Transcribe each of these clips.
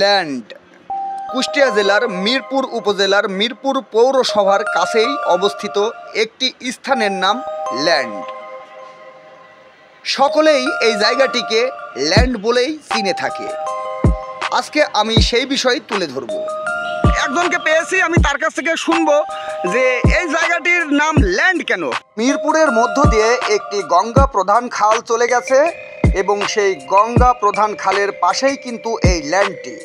Land Kushtia জেলার মিরপুর উপজেলার মিরপুর পৌরসভার কাছেই অবস্থিত একটি স্থানের নাম ল্যান্ড। সকলেই এই জায়গাটিকে ল্যান্ড বলেই চিনে থাকে। আজকে আমি সেই বিষয় তুলে ধরব। একজনকে পেয়েছি, আমি তার কাছ থেকে শুনবো যে এই জায়গাটির নাম ল্যান্ড কেন। মিরপুরের মধ্য দিয়ে একটি গঙ্গা প্রধান খাল চলে গেছে এবং সেই গঙ্গা প্রধান খালের পাশেই কিন্তু এই ল্যান্ডটি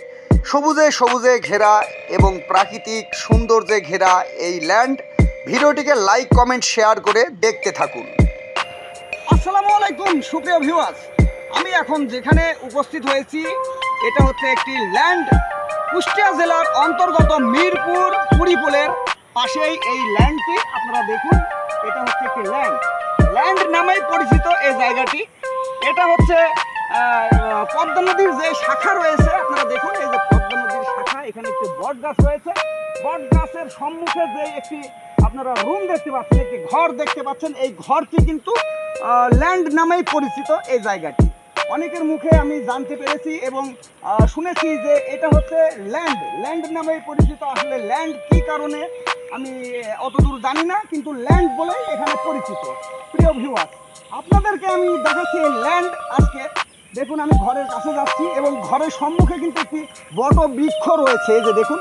সবুজে সবুজে ঘেরা এবং প্রাকৃতিক সৌন্দর্যে ঘেরা এই ল্যান্ড। ভিডিওটিকে লাইক কমেন্ট শেয়ার করে দেখতে থাকুন। আসসালামু আলাইকুম সুপ্রিয় ভিউয়ার্স, আমি এখন যেখানে উপস্থিত হয়েছি এটা হচ্ছে একটি ল্যান্ড। কুষ্টিয়া জেলার অন্তর্গত মিরপুর পুরীপোলের পাশেই এই ল্যান্ডটি। আপনারা দেখুন, এটা হচ্ছে একটি ল্যান্ড। ল্যান্ড নামেই পরিচিত এই জায়গাটি। এটা হচ্ছে পদ্মা নদীর যে শাখা রয়েছে, আপনারা দেখুন এই যে পদ্মা নদীর শাখা, এখানে একটি বট গাছ রয়েছে। বট গাছের সম্মুখে যে একটি আপনারা রুম দেখতে পাচ্ছেন, একটি ঘর দেখতে পাচ্ছেন, এই ঘরটি কিন্তু ল্যান্ড নামেই পরিচিত এই জায়গাটি। অনেকের মুখে আমি জানতে পেরেছি এবং শুনেছি যে এটা হচ্ছে ল্যান্ড নামেই পরিচিত। আসলে ল্যান্ড কী কারণে আমি অতদূর জানি না, কিন্তু ল্যান্ড বলেই এখানে পরিচিত। প্রিয় ভিউয়ার্স, আপনাদেরকে আমি দেখাচ্ছি এই ল্যান্ড। আজকে দেখুন, আমি ঘরের কাছে যাচ্ছি এবং ঘরের সম্মুখে কিন্তু একটি বট বৃক্ষ রয়েছে। এই যে দেখুন,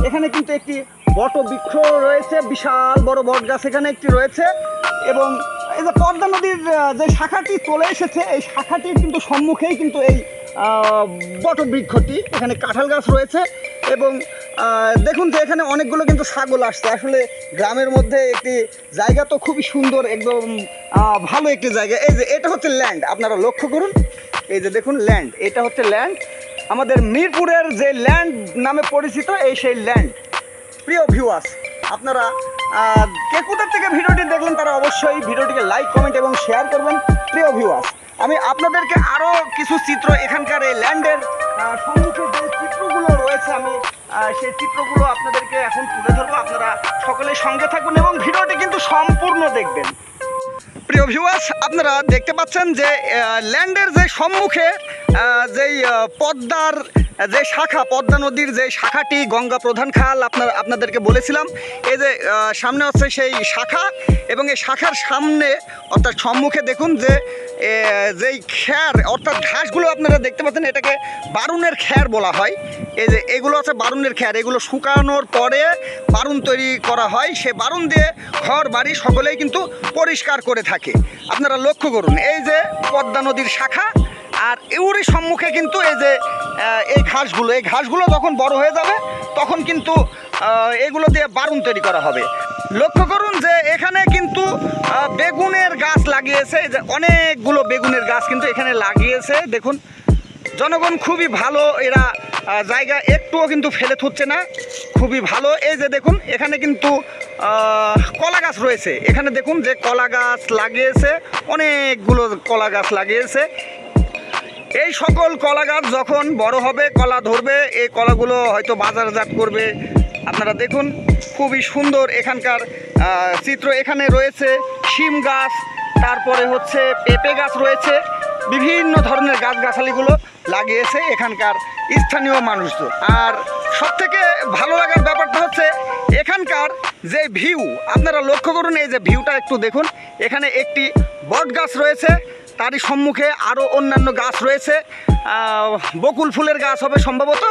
এখানে কিন্তু একটি বট বৃক্ষ রয়েছে, বিশাল বড় বট গাছ এখানে একটি রয়েছে। এবং এই যে পদ্মা নদীর যে শাখাটি চলে এসেছে, এই শাখাটির কিন্তু সম্মুখেই কিন্তু এই বট বৃক্ষটি। এখানে কাঁঠাল গাছ রয়েছে এবং দেখুন যে এখানে অনেকগুলো কিন্তু ছাগল আসছে। আসলে গ্রামের মধ্যে একটি জায়গা তো খুবই সুন্দর, একদম ভালো একটি জায়গা। এই যে এটা হচ্ছে ল্যান্ড, আপনারা লক্ষ্য করুন। এই যে দেখুন ল্যান্ড, এটা হচ্ছে ল্যান্ড। আমাদের মিরপুরের যে ল্যান্ড নামে পরিচিত এই সেই ল্যান্ড। প্রিয় ভিউয়ার্স, আপনারা কে কোথা থেকে ভিডিওটি দেখলেন তারা অবশ্যই ভিডিওটিকে লাইক কমেন্ট এবং শেয়ার করবেন। প্রিয় ভিউয়ার্স, আমি আপনাদেরকে আরও কিছু চিত্র এখানকার এই ল্যান্ডের সম্মুখে যে চিত্রগুলো রয়েছে, আমি সেই চিত্রগুলো আপনাদেরকে এখন তুলে ধরবো। আপনারা সকলেই সঙ্গে থাকুন এবং ভিডিওটি কিন্তু সম্পূর্ণ দেখবেন। প্রিয় ভিউয়ার্স, আপনারা দেখতে পাচ্ছেন যে ল্যান্ডের যে সম্মুখে যেই পদ্মার যে শাখা, পদ্মা নদীর যে শাখাটি গঙ্গা প্রধান খাল আপনাদেরকে বলেছিলাম, এই যে সামনে হচ্ছে সেই শাখা এবং এই শাখার সামনে অর্থাৎ সম্মুখে দেখুন যে যেই খ্যার অর্থাৎ ঘাসগুলো আপনারা দেখতে পাচ্ছেন, এটাকে বারুনের খ্যার বলা হয়। এই যে এগুলো হচ্ছে বারুনের খ্যার, এগুলো শুকানোর পরে বারুন তৈরি করা হয়। সে বারুন দিয়ে ঘর বাড়ি সকলেই কিন্তু পরিষ্কার করে থাকে। আপনারা লক্ষ্য করুন, এই যে পদ্মা নদীর শাখা আর এউরই সম্মুখে কিন্তু এই যে এই ঘাসগুলো যখন বড় হয়ে যাবে তখন কিন্তু এগুলো দিয়ে বারুন তৈরি করা হবে। লক্ষ্য করুন যে এখানে কিন্তু বেগুনের গাছ লাগিয়েছে। এই যে অনেকগুলো বেগুনের গাছ কিন্তু এখানে লাগিয়েছে। দেখুন, জনগণ খুবই ভালো, এরা জায়গা একটুও কিন্তু ফেলে থুচ্ছে না, খুবই ভালো। এই যে দেখুন, এখানে কিন্তু কলা গাছ রয়েছে। এখানে দেখুন যে কলা গাছ লাগিয়েছে, অনেকগুলো কলা গাছ লাগিয়েছে। এই সকল কলা গাছ যখন বড় হবে, কলা ধরবে, এই কলাগুলো হয়তো বাজারজাত করবে। আপনারা দেখুন, খুবই সুন্দর এখানকার চিত্র। এখানে রয়েছে শিম গাছ, তারপরে হচ্ছে পেঁপে গাছ রয়েছে, বিভিন্ন ধরনের গাছগাছালিগুলো লাগিয়েছে এখানকার স্থানীয় মানুষজন। আর সবথেকে ভালো লাগার ব্যাপারটা হচ্ছে এখানকার যে ভিউ, আপনারা লক্ষ্য করুন। এই যে ভিউটা একটু দেখুন, এখানে একটি বট গাছ রয়েছে, তারই সম্মুখে আরও অন্যান্য গাছ রয়েছে, বকুল ফুলের গাছ হবে সম্ভবত।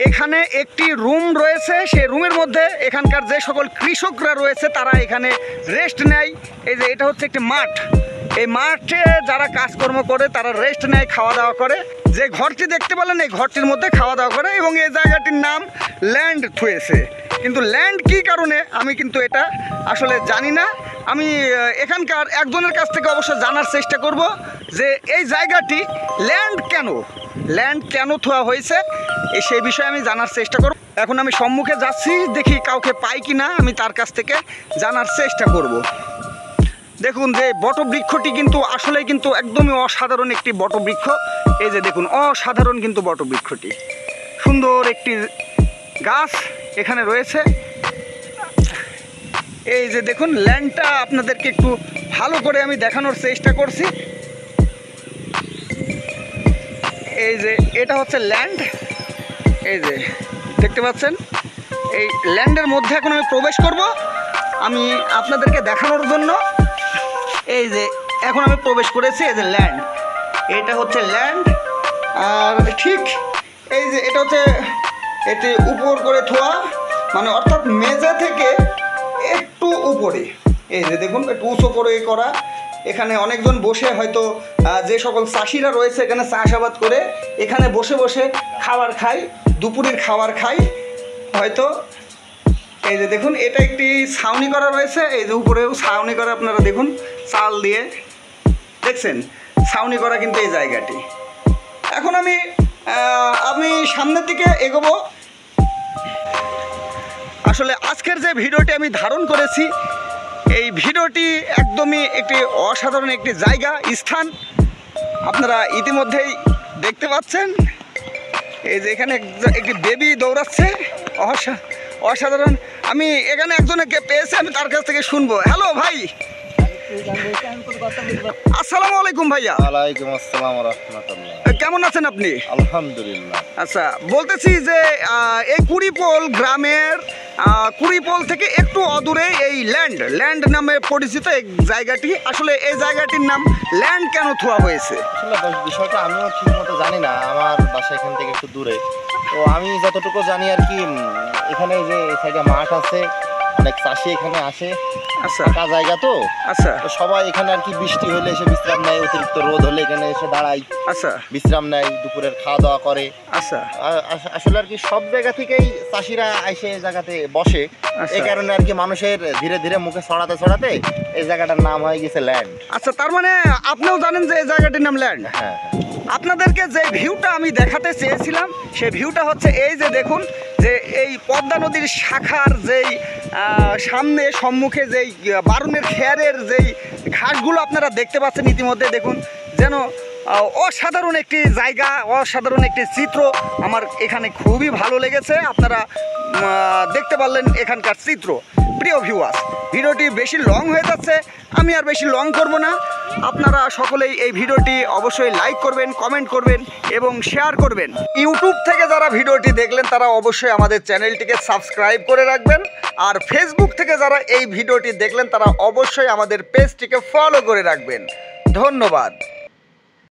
এখানে একটি রুম রয়েছে, সেই রুমের মধ্যে এখানকার যে সকল কৃষকরা রয়েছে তারা এখানে রেস্ট নেয়। এই যে এটা হচ্ছে একটি মাঠ, এই মাঠে যারা কাজকর্ম করে তারা রেস্ট নেয়, খাওয়া দাওয়া করে। যে ঘরটি দেখতে পেলেন, এই ঘরটির মধ্যে খাওয়া দাওয়া করে এবং এই জায়গাটির নাম ল্যান্ড থুয়েছে। কিন্তু ল্যান্ড কী কারণে আমি কিন্তু এটা আসলে জানি না। আমি এখানকার একজনের কাছ থেকে অবশ্য জানার চেষ্টা করব যে এই জায়গাটি ল্যান্ড কেন থোয়া হয়েছে, সেই বিষয়ে আমি জানার চেষ্টা করব। এখন আমি সম্মুখে যাচ্ছি, দেখি কাউকে পাই কি না, আমি তার কাছ থেকে জানার চেষ্টা করব। দেখুন যে বটবৃক্ষটি কিন্তু আসলে কিন্তু একদমই অসাধারণ একটি বটবৃক্ষ। এই যে দেখুন, অসাধারণ কিন্তু বটবৃক্ষটি, সুন্দর একটি গাছ এখানে রয়েছে। এই যে দেখুন ল্যান্ডটা আপনাদেরকে একটু ভালো করে আমি দেখানোর চেষ্টা করছি। এই যে এটা হচ্ছে ল্যান্ড, এই যে দেখতে পাচ্ছেন, এই ল্যান্ডের মধ্যে এখন আমি প্রবেশ করব আমি আপনাদেরকে দেখানোর জন্য। এই যে এখন আমি প্রবেশ করেছি, এই যে ল্যান্ড, এটা হচ্ছে ল্যান্ড। আর ঠিক এই যে এটা হচ্ছে এটি উপর করে থোয়া, মানে অর্থাৎ মেঝে থেকে একটু উপরে, এই যে দেখুন একটু উঁচু করে করা। এখানে অনেকজন বসে হয়তো যে সকল চাষিরা রয়েছে এখানে চাষাবাদ করে এখানে বসে বসে খাবার খায়, দুপুরের খাবার খায় হয়তো। এই যে দেখুন এটা একটি ছাউনি করা রয়েছে, এই যে উপরেও ছাউনি করা, আপনারা দেখুন চাল দিয়ে দেখছেন ছাউনি করা কিন্তু এই জায়গাটি। এখন আমি সামনের দিকে এগোবো। আসলে আজকের যে ভিডিওটি আমি ধারণ করেছি, এই ভিডিওটি একদমই একটি অসাধারণ একটি জায়গা, স্থান আপনারা ইতিমধ্যেই দেখতে পাচ্ছেন। এই যে এখানে একটি বেবি দৌড়াচ্ছে, অসাধারণ। আমি এখানে একজনকে পেয়েছি, আমি তার কাছ থেকে শুনবো। হ্যালো ভাই, আসসালামু আলাইকুম ভাইয়া। ওয়ালাইকুম আসসালাম ওয়া রাহমাতুল্লাহ। কেমন আছেন আপনি? আলহামদুলিল্লাহ। আচ্ছা, বলতেছি যে এই কুড়িপোল গ্রামের কুড়িপোল থেকে একটু অদূরে এই ল্যান্ড নামে পরিচিত এই জায়গাটি, আসলে এই জায়গাটির নাম ল্যান্ড কেন থোয়া হয়েছে? আসলে বিষয়টা আমিও ঠিক মতো জানি না, আমার বাসা এখান থেকে একটু দূরে। তো আমি যতটুকু জানি আর কি, এখানে যে সাইডে মাঠ আছে, অনেক চাষি এখানে আসে, আচ্ছা ফাঁকা জায়গা তো। আচ্ছা তো সবাই এখানে আর কি বৃষ্টি হলে এসে বিশ্রাম নেয়, অতিরিক্ত রোদ হলে এখানে এসে দাঁড়ায়, আচ্ছা বিশ্রাম নেয়, দুপুরের খাওয়া দাওয়া করে। আচ্ছা আসলে আর কি সব জায়গা থেকেই চাষিরা এসে এই জায়গাতে বসে। আচ্ছা। এই কারণে আর কি মানুষের ধীরে ধীরে মুখে ছড়াতে ছড়াতে এই জায়গাটার নাম হয়ে গেছে ল্যান্ড। আচ্ছা, তার মানে আপনিও জানেন যে এই জায়গাটির নাম ল্যান্ড। হ্যাঁ হ্যাঁ। আপনাদেরকে যে ভিউটা আমি দেখাতে চেয়েছিলাম সেই ভিউটা হচ্ছে এই যে দেখুন, যে এই পদ্মা নদীর শাখার যেই সামনে সম্মুখে যেই বারুনের খেয়ারের যেই ঘাসগুলো আপনারা দেখতে পাচ্ছেন ইতিমধ্যে, দেখুন যেন অসাধারণ একটি জায়গা, অসাধারণ একটি চিত্র। আমার এখানে খুবই ভালো লেগেছে, আপনারা দেখতে পারলেন এখানকার চিত্র। প্রিয় ভিউয়ার্স, ভিডিওটি বেশি লং হয়ে যাচ্ছে, আমি আর বেশি লং করব না। আপনারা সকলেই এই ভিডিওটি অবশ্যই লাইক করবেন, কমেন্ট করবেন এবং শেয়ার করবেন। ইউটিউব থেকে যারা ভিডিওটি দেখলেন তারা অবশ্যই আমাদের চ্যানেলটিকে সাবস্ক্রাইব করে রাখবেন, আর ফেসবুক থেকে যারা এই ভিডিওটি দেখলেন তারা অবশ্যই আমাদের পেজটিকে ফলো করে রাখবেন। ধন্যবাদ।